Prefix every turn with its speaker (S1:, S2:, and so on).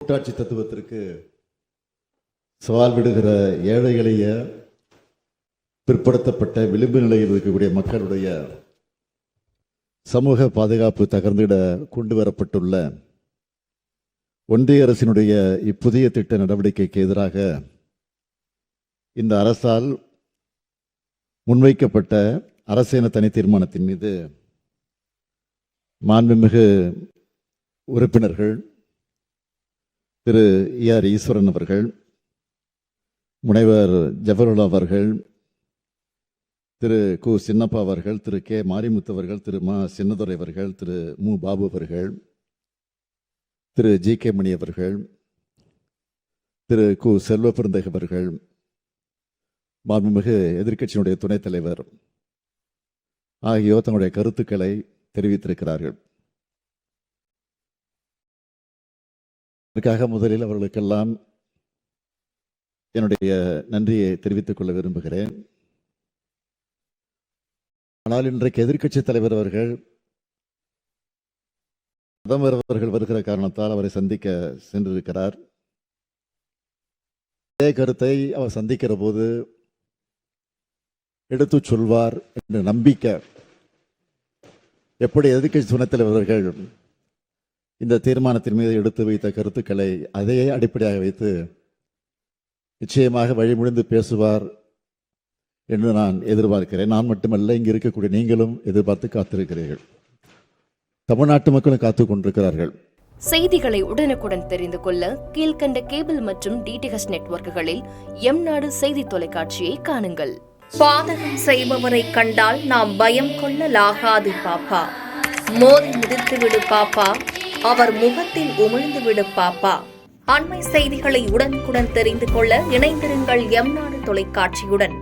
S1: கூட்டாட்சி தத்துவத்திற்கு சவால் விடுகிற ஏழை எளிய பிற்படுத்தப்பட்ட விளிம்பு நிலையில் இருக்கக்கூடிய மக்களுடைய சமூக பாதுகாப்பு தகர்ந்திட கொண்டு வரப்பட்டுள்ள ஒன்றிய அரசினுடைய இப்புதிய திட்ட நடவடிக்கைக்கு எதிராக இந்த அரசால் முன்வைக்கப்பட்ட அரசின தனி தீர்மானத்தின் மீது மாண்புமிகு உறுப்பினர்கள் திரு ER ஈஸ்வரன் அவர்கள், முனைவர் ஜவஹர்லால் அவர்கள், திரு கு சின்னப்பா அவர்கள், திரு கே மாரிமுத்து அவர்கள், திரு மா சின்னதுரை அவர்கள், திரு மு பாபு அவர்கள், திரு GK மணி அவர்கள், திரு கு செல்வ பெருந்தகை அவர்கள், மாண்புமிகு எதிர்க்கட்சியினுடைய துணைத் தலைவர் ஆகியோர் தங்களுடைய கருத்துக்களை தெரிவித்திருக்கிறார்கள். அதற்காக முதலில் அவர்களுக்கெல்லாம் என்னுடைய நன்றியை தெரிவித்துக் கொள்ள விரும்புகிறேன். ஆனால் இன்றைக்கு எதிர்க்கட்சி தலைவர் அவர்கள் பிரதமர் அவர்கள் வருகிற காரணத்தால் அவரை சந்திக்க சென்றிருக்கிறார். அதே கருத்தை அவர் சந்திக்கிற போது எடுத்து சொல்வார் என்ற நம்பிக்கை எப்படி எதிர்க்கட்சி துணைத் தலைவர்கள் இந்த தீர்மானத்தின் மீது எடுத்து வைத்த கருத்துக்களை அதையே அடிப்படையாக வைத்து நிச்சயமாக வழிமுடிந்து பேசுவார் என்று நான் எதிர்பார்க்கிறேன். நான் மட்டுமல்ல, இங்கு இருக்கக்கூடிய நீங்களும் எதிர்பார்த்து காத்திருக்கிறீர்கள். தமிழ்நாட்டு மக்களும் காத்துக் கொண்டிருக்கிறார்கள்.
S2: செய்திகளை உடனுக்குடன் தெரிந்து கொள்ள கீழ்கண்ட கேபிள் மற்றும் DTH நெட்வொர்க்குகளில் எம்நாடு செய்தி தொலைக்காட்சியை காணுங்கள்.
S3: பாதகம் செய்பவரை கண்டால் நாம் பயம் கொள்ளலாகாது பாப்பா. மோதி மிதித்து விடு பாப்பா, அவர் முகத்தில் உமிழ்ந்து விடு பாப்பா. அண்மை செய்திகளை உடனுக்குடன் தெரிந்து கொள்ள இணைந்திருங்கள் எம்நாடு தொலைக்காட்சியுடன்.